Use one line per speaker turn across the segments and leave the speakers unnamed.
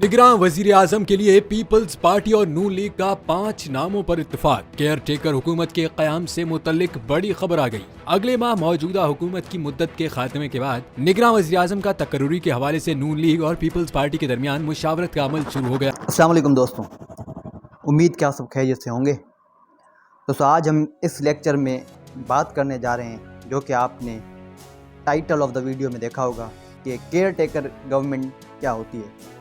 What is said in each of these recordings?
निगरान वजीर आजम के लिए पीपल्स पार्टी और नून लीग का 5 नामों पर इत्तेफाक। केयर टेकर हुकूमत के कयाम से मुतल्लिक बड़ी खबर आ गई। अगले माह मौजूदा हुकूमत की मुद्दत के खात्मे के बाद निगरान वजीर आजम का तकर्रुरी के हवाले से नून लीग और पीपल्स पार्टी के दरमियान मुशावरत का अमल शुरू हो गया।
अस्सलाम वालेकुम दोस्तों, उम्मीद क्या सब खैरियत से होंगे। दोस्तों आज हम इस लेक्चर में बात करने जा रहे हैं जो कि आपने टाइटल ऑफ द वीडियो में देखा होगा कि केयर टेकर गवर्नमेंट क्या होती है,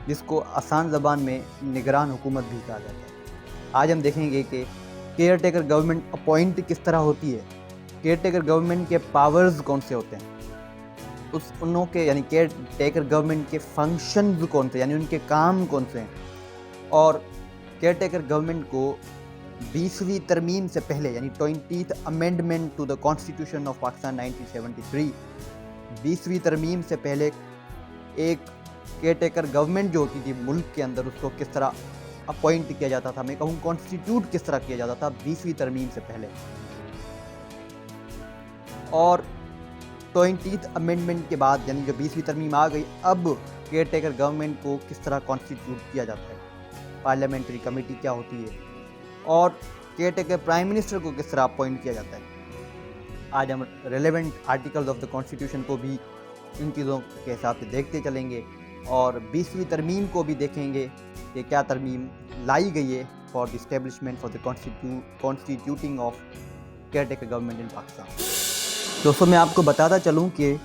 जिसको आसान ज़बान में निगरान हुकूमत भी कहा जाता है। आज हम देखेंगे कि केयर टेकर गवर्नमेंट अपॉइंट किस तरह होती है, केयर टेकर गवर्नमेंट के पावर्स कौन से होते हैं, उनों के यानी केयर टेकर गवर्नमेंट के फंक्शंस कौन से यानी उनके काम कौन से हैं, और केयर टेकर गवर्नमेंट को 20वीं तरमीम से पहले यानी 20th amendment to the constitution of Pakistan 1973, 20वीं तरमीम से पहले एक केयर टेकर गवर्नमेंट जो होती थी मुल्क के अंदर, उसको किस तरह अपॉइंट किया जाता था, मैं कहूँ कॉन्स्टिट्यूट किस तरह किया जाता था 20वीं तरमीम से पहले, और 20th अमेंडमेंट के बाद यानी जो 20वीं तरमीम आ गई, अब केयर टेकर गवर्नमेंट को किस तरह कॉन्स्टिट्यूट किया जाता है, पार्लियामेंट्री कमेटी क्या होती है, और केयर टेकर प्राइम मिनिस्टर को किस तरह अपॉइंट किया जाता है। आज हम relevant articles of the constitution को भी इन चीज़ों के हिसाब से देखते चलेंगे, और 20वीं तरमीम को भी देखेंगे कि क्या तरमीम लाई गई है for the establishment for the constituting of care taker government in Pakistan. दोस्तों मैं आपको बताता चलूँ कि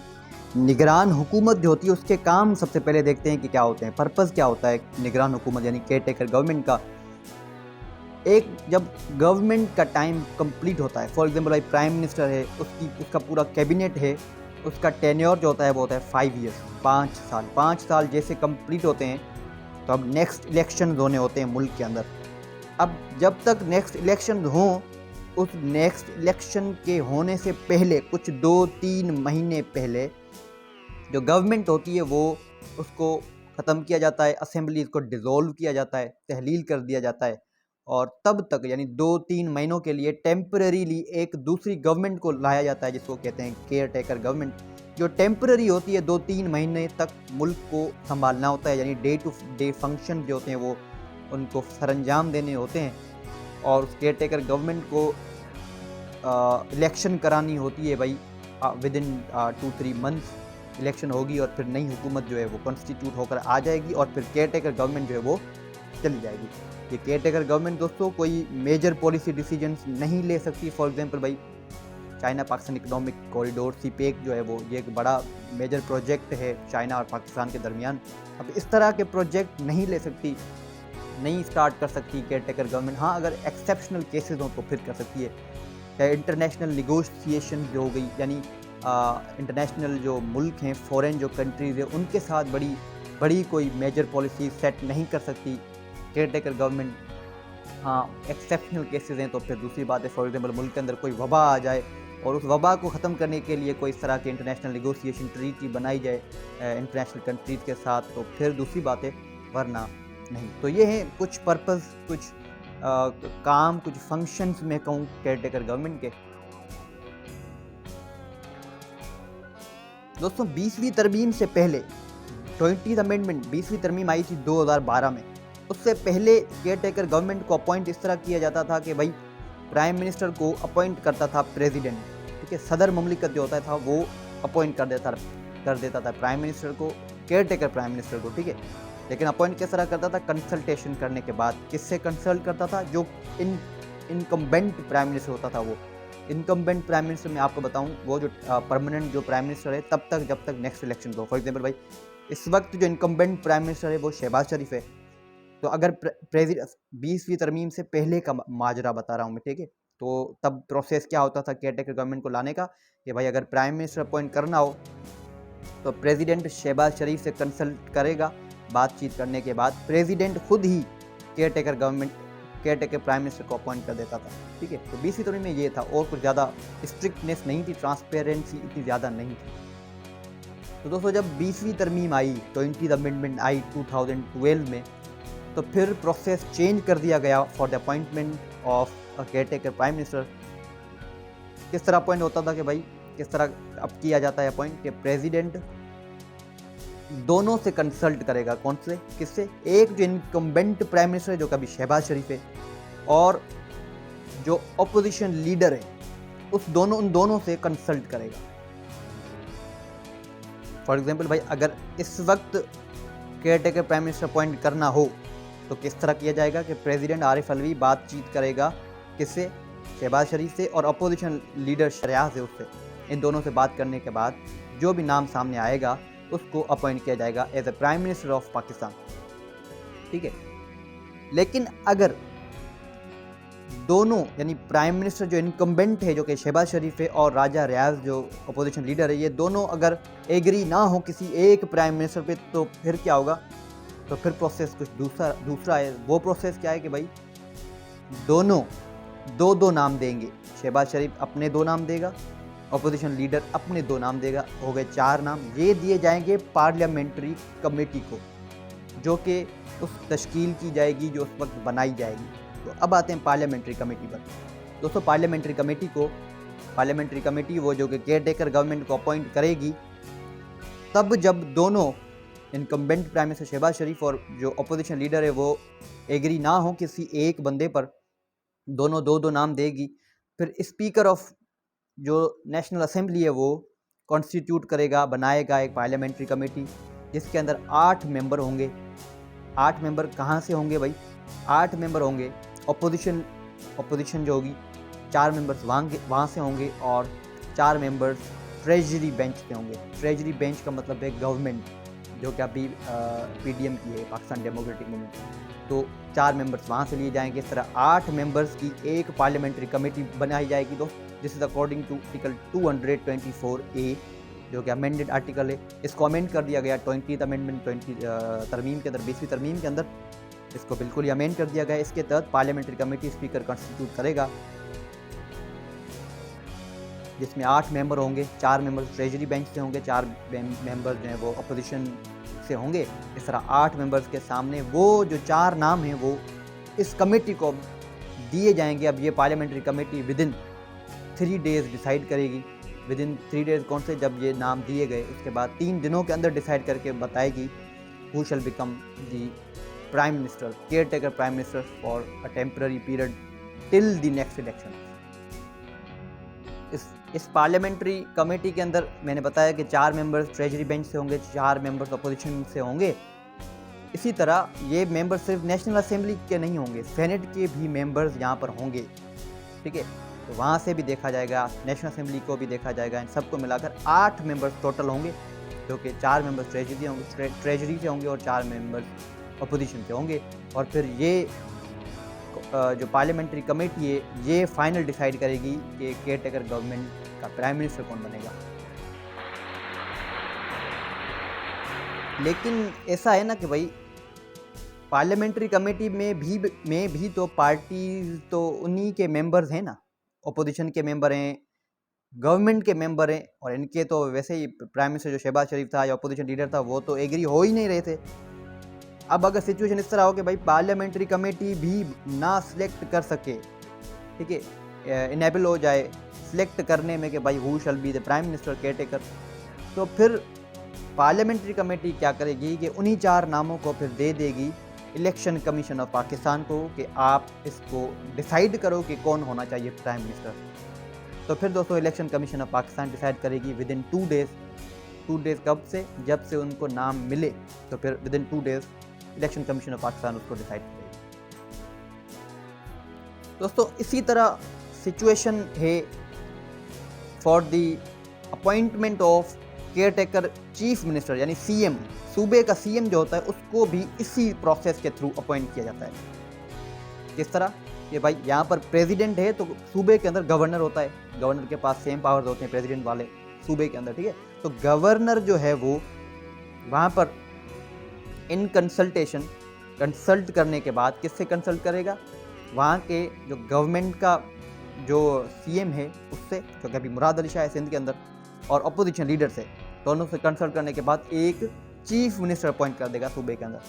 निगरान हुकूमत जो होती है उसके काम सबसे पहले देखते हैं कि क्या होते हैं, पर्पज़ क्या होता है निगरान हुकूमत यानी केयर टेकर गवर्नमेंट का। एक जब गवर्नमेंट का टाइम कंप्लीट होता है, फॉर एग्जांपल भाई प्राइम मिनिस्टर है, उसका पूरा कैबिनेट है, उसका टेन्योर जो होता है वो होता है 5 ईयर्स, 5 साल जैसे कंप्लीट होते हैं तो अब नेक्स्ट इलेक्शन होने होते हैं मुल्क के अंदर। अब जब तक नेक्स्ट इलेक्शन हों, उस नेक्स्ट इलेक्शन के होने से पहले कुछ 2-3 महीने पहले जो गवर्नमेंट होती है वो उसको ख़त्म किया जाता है, असेंबलीज को डिज़ोल्व किया जाता है, तहलील कर दिया जाता है, और तब तक यानी 2-3 महीनों के लिए टेम्पररीली एक दूसरी गवर्नमेंट को लाया जाता है जिसको कहते हैं केयर टेकर गवर्नमेंट, जो टेम्पररी होती है 2-3 महीने तक मुल्क को संभालना होता है, यानी डे टू डे फंक्शन जो होते हैं वो उनको सरंजाम देने होते हैं, और उस केयर टेकर गवर्नमेंट को इलेक्शन करानी होती है भाई, विद इन 2-3 मंथ्स इलेक्शन होगी और फिर नई हुकूमत जो है वो कॉन्स्टिट्यूट होकर आ जाएगी और फिर केयर टेकर गवर्नमेंट जो है वो चली जाएगी। ये केयर टेकर गवर्नमेंट दोस्तों कोई मेजर पॉलिसी डिसीजंस नहीं ले सकती। फॉर एग्जांपल भाई China Pakistan economic corridor CPEC जो है वो ये एक बड़ा मेजर प्रोजेक्ट है चाइना और पाकिस्तान के दरमियान। अब इस तरह के प्रोजेक्ट नहीं ले सकती, नहीं स्टार्ट कर सकती केयर टेकर गवर्नमेंट। हाँ, अगर एक्सेप्शनल केसेस हो तो फिर कर सकती है। चाहे इंटरनेशनल निगोशिएशन जो हो गई, यानी इंटरनेशनल जो मुल्क हैं, फॉरेन जो कंट्रीज़ है, उनके साथ बड़ी कोई मेजर पॉलिसी सेट नहीं कर सकती केयर टेकर गवर्नमेंट। हाँ, एक्सेप्शनल केसेस हैं तो फिर दूसरी बात है। फॉर एग्जांपल मुल्क के अंदर कोई वबा आ जाए और उस वबा को ख़त्म करने के लिए कोई इस तरह के इंटरनेशनल निगोशिएशन ट्रीटी बनाई जाए इंटरनेशनल कंट्रीज़ के साथ, तो फिर दूसरी बात है, वरना नहीं। तो ये हैं कुछ पर्पज़, कुछ काम, कुछ फंक्शंस में कहूँ केयर टेकर गवर्नमेंट के। दोस्तों 20वीं तरमीम से पहले 20th अमेंडमेंट 20वीं तरमीम आई थी 2012 में। उससे पहले केयर टेकर गवर्नमेंट को अपॉइंट इस तरह किया जाता था कि भाई प्राइम मिनिस्टर को अपॉइंट करता था प्रेसिडेंट, ठीक है, सदर ममलिकत जो होता था वो अपॉइंट कर देता था प्राइम मिनिस्टर को, केयर टेकर प्राइम मिनिस्टर को, ठीक है। लेकिन अपॉइंट किस तरह करता था, कंसल्टेशन करने के बाद। किससे कंसल्ट करता था, जो इनकम्बेंट प्राइम मिनिस्टर होता था वो। इनकम्बेंट प्राइम मिनिस्टर मैं आपको बताऊं, वो जो परमानेंट जो प्राइम मिनिस्टर है तब तक जब तक नेक्स्ट इलेक्शन हो। फॉर एग्जांपल भाई इस वक्त जो इनकम्बेंट प्राइम मिनिस्टर है वो शहबाज शरीफ है, तो अगर प्रेसिडेंट 20वीं तरमीम से पहले का माजरा बता रहा हूँ मैं, ठीक है, तो तब प्रोसेस क्या होता था केयर टेकर गवर्नमेंट को लाने का, कि भाई अगर प्राइम मिनिस्टर अपॉइंट करना हो तो प्रेसिडेंट शहबाज शरीफ से कंसल्ट करेगा, बातचीत करने के बाद प्रेसिडेंट खुद ही केयर टेकर प्राइम मिनिस्टर को अपॉइंट कर देता था, ठीक है। तो 20वीं तरमीम में ये था, और कुछ ज़्यादा स्ट्रिक्टनेस नहीं थी, ट्रांसपेरेंसी इतनी ज़्यादा नहीं थी। तो दोस्तों जब 20वीं तरमीम आई, 20th अमेंडमेंट आई 2012 में, तो फिर प्रोसेस चेंज कर दिया गया for the appointment of a care taker prime minister. किस तरह अपॉइंट होता था कि भाई किस तरह अब किया जाता है अपॉइंट, कि प्रेसिडेंट दोनों से कंसल्ट करेगा। कौन से? किससे? एक जो इनकम्बेंट प्राइम मिनिस्टर है जो कभी शहबाज शरीफ है, और जो अपोजिशन लीडर है उन दोनों से कंसल्ट करेगा। फॉर एग्जाम्पल भाई, अगर इस वक्त caretaker prime minister appoint करना हो तो किस तरह किया जाएगा कि प्रेसिडेंट आरिफ अलवी बातचीत करेगा किससे? शहबाज शरीफ से, और अपोजिशन लीडर रियाज है उससे। इन दोनों से बात करने के बाद जो भी नाम सामने आएगा उसको अपॉइंट किया जाएगा as a prime minister of Pakistan. ठीक है। लेकिन अगर दोनों यानी प्राइम मिनिस्टर जो इनकम्बेंट है जो कि शहबाज शरीफ है और राजा रियाज जो अपोजिशन लीडर है, ये दोनों अगर एग्री ना हो किसी एक प्राइम मिनिस्टर पे, तो फिर क्या होगा? तो फिर प्रोसेस कुछ दूसरा है। वो प्रोसेस क्या है कि भाई दोनों दो नाम देंगे। शहबाज शरीफ अपने 2 नाम देगा, अपोजिशन लीडर अपने 2 नाम देगा, हो गए 4 नाम। ये दिए जाएंगे पार्लियामेंट्री कमेटी को, जो कि उस तश्कील की जाएगी जो उस वक्त बनाई जाएगी। तो अब आते हैं पार्लियामेंट्री कमेटी पर। दोस्तों, पार्लियामेंट्री कमेटी वो जो कि केयर टेकर गवर्नमेंट को अपॉइंट करेगी, तब जब दोनों इनकम्बेंट प्राइम मिनिस्टर शहबाज शरीफ और जो अपोजिशन लीडर है वो एग्री ना हो किसी एक बंदे पर, दोनों 2 नाम देगी। फिर स्पीकर ऑफ जो नेशनल असेंबली है वो कॉन्स्टिट्यूट करेगा, बनाएगा एक पार्लियामेंट्री कमेटी जिसके अंदर 8 मेंबर होंगे। 8 मेंबर कहाँ से होंगे भाई? 8 मेंबर होंगे अपोजिशन जो होगी, 4 मेंबर्स वहाँ से होंगे, और 4 मेंबर्स ट्रेजरी बेंच से होंगे। ट्रेजरी बेंच का मतलब है गवर्नमेंट, जो कि अभी PDM की है, पाकिस्तान डेमोक्रेटिक मूवमेंट। तो 4 मेंबर्स वहाँ से लिए जाएंगे। इस तरह 8 मेंबर्स की एक पार्लियामेंट्री कमेटी बनाई जाएगी। दोस्त, this is according to article 224A जो कि अमेंडेड आर्टिकल है। इसको अमेंड कर दिया गया 20th अमेंडमेंट तरमीम के अंदर, 20वीं तरमीम के अंदर इसको बिल्कुल ही अमेंड कर दिया गया। इसके तहत पार्लियामेंट्री कमेटी स्पीकर कॉन्स्टिट्यूट करेगा जिसमें 8 मेंबर होंगे। 4 मेंबर ट्रेजरी बेंच से होंगे, 4 मेंबर जो हैं वो अपोजिशन से होंगे। इस तरह 8 मेंबर्स के सामने वो जो 4 नाम हैं वो इस कमेटी को दिए जाएंगे। अब ये parliamentary committee within 3 days decide करेगी। विदिन 3 डेज़ कौन से? जब ये नाम दिए गए उसके बाद 3 दिनों के अंदर डिसाइड करके बताएगी who shell become the prime minister, care taker prime minister for a temporary period till the next election. इस पार्लियामेंट्री कमेटी के अंदर मैंने बताया कि 4 मेंबर्स ट्रेजरी बेंच से होंगे, 4 मेंबर्स अपोजिशन से होंगे। इसी तरह ये मेंबर सिर्फ नेशनल असेंबली के नहीं होंगे, सेनेट के भी मेंबर्स यहाँ पर होंगे। ठीक है, तो वहाँ से भी देखा जाएगा, नेशनल असेंबली को भी देखा जाएगा। इन सबको मिलाकर 8 मेंबर्स टोटल होंगे, जो कि 4 मेंबर्स ट्रेजरी से होंगे और 4 मेंबर्स अपोजिशन से होंगे। और फिर ये जो पार्लियामेंट्री कमेटी है ये फाइनल डिसाइड करेगी कि केयर टेकर गवर्नमेंट का प्राइम मिनिस्टर कौन बनेगा। लेकिन ऐसा है ना कि भाई पार्लियामेंट्री कमेटी में भी तो पार्टी तो उन्हीं के मेंबर्स हैं ना, अपोजिशन के मेंबर हैं, गवर्नमेंट के मेंबर हैं, और इनके तो वैसे ही प्राइम मिनिस्टर जो शहबाज शरीफ था या अपोजिशन लीडर था वो तो एग्री हो ही नहीं रहे थे। अब अगर सिचुएशन इस तरह हो कि भाई पार्लियामेंट्री कमेटी भी ना सिलेक्ट कर सके, ठीक है, इनेबल हो जाए सिलेक्ट करने में कि भाई who shall be the prime minister care taker, तो फिर पार्लियामेंट्री कमेटी क्या करेगी कि उन्हीं 4 नामों को फिर दे देगी इलेक्शन कमीशन ऑफ पाकिस्तान को कि आप इसको डिसाइड करो कि कौन होना चाहिए प्राइम मिनिस्टर। तो फिर दोस्तों election commission of Pakistan decide करेगी विदिन 2 डेज़। 2 डेज़ कब से? जब से उनको नाम मिले, तो फिर within 2 days election commission of Pakistan उसको डिसाइड करेगी। दोस्तों इसी तरह सिचुएशन है for the appointment of care taker chief minister, यानी CM, सूबे का CM जो होता है उसको भी इसी प्रोसेस के थ्रू अपॉइंट किया जाता है। किस तरह? कि भाई यहाँ पर प्रेसिडेंट है तो सूबे के अंदर गवर्नर होता है, गवर्नर के पास सेम पावर्स होते हैं प्रेसिडेंट वाले सूबे के अंदर, ठीक है। तो गवर्नर जो है वो वहाँ पर इन कंसल्टेशन कंसल्ट करने के बाद किससे कंसल्ट करेगा? वहाँ के जो गवर्नमेंट का जो CM है उससे, जो कि अभी मुराद अली शाह है सिंध के अंदर, और अपोजिशन लीडर से, दोनों से कंसल्ट करने के बाद एक चीफ मिनिस्टर अपॉइंट कर देगा सूबे के अंदर।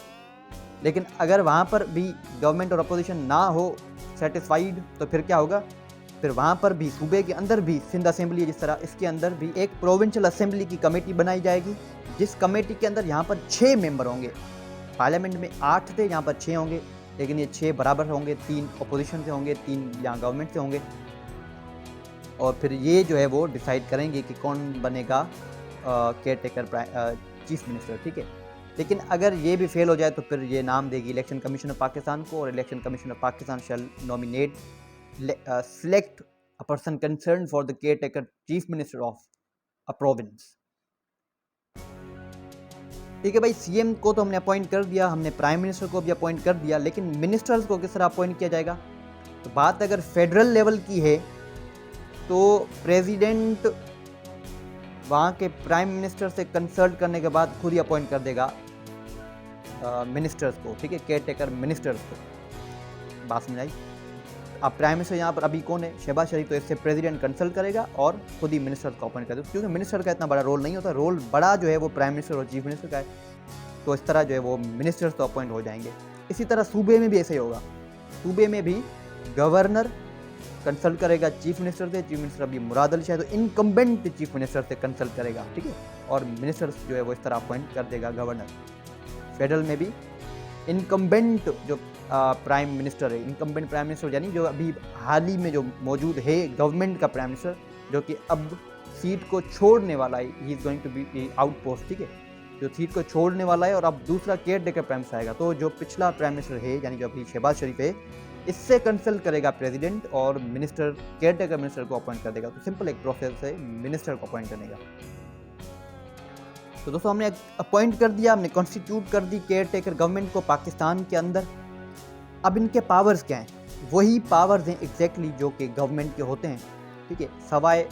लेकिन अगर वहाँ पर भी गवर्नमेंट और अपोजिशन ना हो सेटिस्फाइड, तो फिर क्या होगा? फिर वहाँ पर भी सूबे के अंदर भी सिंध असेंबली है जिस तरह, इसके अंदर भी एक प्रोविंशियल असेंबली की कमेटी बनाई जाएगी, जिस कमेटी के अंदर यहाँ पर 6 मेंबर होंगे। पार्लियामेंट में 8 थे, यहाँ पर 6 होंगे, लेकिन ये 6 बराबर होंगे, 3 अपोजिशन से होंगे, 3 यहाँ गवर्नमेंट से होंगे। और फिर ये जो है वो डिसाइड करेंगे कि कौन बनेगा केयर टेकर चीफ मिनिस्टर, ठीक है। लेकिन अगर ये भी फेल हो जाए तो फिर ये नाम देगी इलेक्शन कमीशन ऑफ पाकिस्तान को, और election commission of Pakistan shall nominate select a person concerned for the caretaker chief minister of a province। ठीक है भाई, सीएम को तो हमने अपॉइंट कर दिया, हमने प्राइम मिनिस्टर को भी अपॉइंट कर दिया, लेकिन मिनिस्टर्स को किस तरह अपॉइंट किया जाएगा? तो बात अगर फेडरल लेवल की है तो प्रेसिडेंट वहाँ के प्राइम मिनिस्टर से कंसल्ट करने के बाद खुद ही अपॉइंट कर देगा मिनिस्टर्स को, ठीक है, केयर टेकर मिनिस्टर्स को। बात समझ आई? अब प्राइम मिनिस्टर यहाँ पर अभी कौन है? शहबाज शरीफ, तो इससे प्रेसिडेंट कंसल्ट करेगा और खुद ही मिनिस्टर को अपॉइंट कर देगा, क्योंकि मिनिस्टर का इतना बड़ा रोल नहीं होता, रोल बड़ा जो है वो प्राइम मिनिस्टर और चीफ मिनिस्टर का है। तो इस तरह जो है वो मिनिस्टर्स तो अपॉइंट हो जाएंगे। इसी तरह सूबे में भी ऐसे ही होगा, सूबे में भी गवर्नर कंसल्ट करेगा चीफ मिनिस्टर से, चीफ मिनिस्टर अभी मुराद अली शाह तो इनकम्बेंट चीफ मिनिस्टर से कंसल्ट करेगा, ठीक है, और मिनिस्टर्स जो है वो इस तरह अपॉइंट कर देगा गवर्नर। फेडरल में भी इनकम्बेंट जो प्राइम मिनिस्टर है, इनकम्बेंट प्राइम मिनिस्टर यानी जो अभी हाल ही में जो मौजूद है गवर्नमेंट का प्राइम मिनिस्टर, जो कि अब सीट को छोड़ने वाला है, he is going to be out post, ठीक है, जो सीट को छोड़ने वाला है और अब दूसरा केयर टेकर प्राइम मिनिस्टर आएगा। तो जो पिछला प्राइम मिनिस्टर है यानी जो अभी शहबाज शरीफ है, इससे कंसल्ट करेगा प्रेसिडेंट और मिनिस्टर केयर टेकर मिनिस्टर को अपॉइंट कर देगा। तो सिंपल एक प्रोसेस है मिनिस्टर को अपॉइंट करने का। तो दोस्तों हमने अपॉइंट कर दिया, हमने कॉन्स्टिट्यूट कर दी केयर टेकर गवर्नमेंट को पाकिस्तान के अंदर। अब इनके पावर्स क्या हैं? वही पावर्स हैं एग्जैक्टली जो कि गवर्नमेंट के होते हैं, ठीक है, सवाए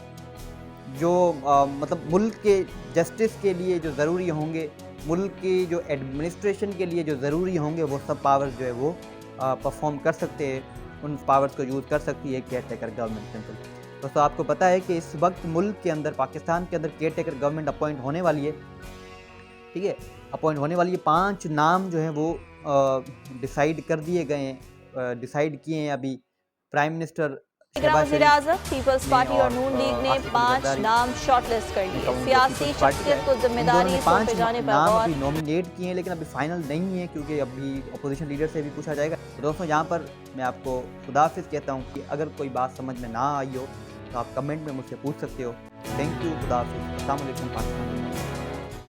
जो मतलब मुल्क के जस्टिस के लिए जो ज़रूरी होंगे, मुल्क की जो एडमिनिस्ट्रेशन के लिए जो ज़रूरी होंगे, वो सब पावर्स जो है वो परफॉर्म कर सकते हैं, उन पावर्स को यूज़ कर सकती है केयर टेकर गवर्नमेंट। सिंपल दोस्तों आपको पता है कि इस वक्त मुल्क के अंदर, पाकिस्तान के अंदर केयर टेकर गवर्नमेंट अपॉइंट होने वाली है, ठीक है, अपॉइंट होने वाली है। 5 नाम जो हैं वो डिसाइड कर दिए गए हैं, डिसाइड किए हैं अभी प्राइम मिनिस्टर
वज़ीर-ए-आज़म, पीपल्स पार्टी और नून लीग ने 5 नाम शॉर्टलिस्ट कर लिए। सियासी शख्सियत को जिम्मेदारी सौंपे जाने पर
नाम अभी नॉमिनेट किए हैं, लेकिन अभी फाइनल नहीं है क्योंकि अभी अपोजिशन लीडर से भी पूछा जाएगा। तो दोस्तों यहाँ पर मैं आपको खुदाफिज कहता हूँ कि अगर कोई बात समझ में ना आई हो तो आप कमेंट में मुझसे पूछ सकते हो। थैंक यू, खुदाफिज, अस्सलाम वालेकुम पाकिस्तान।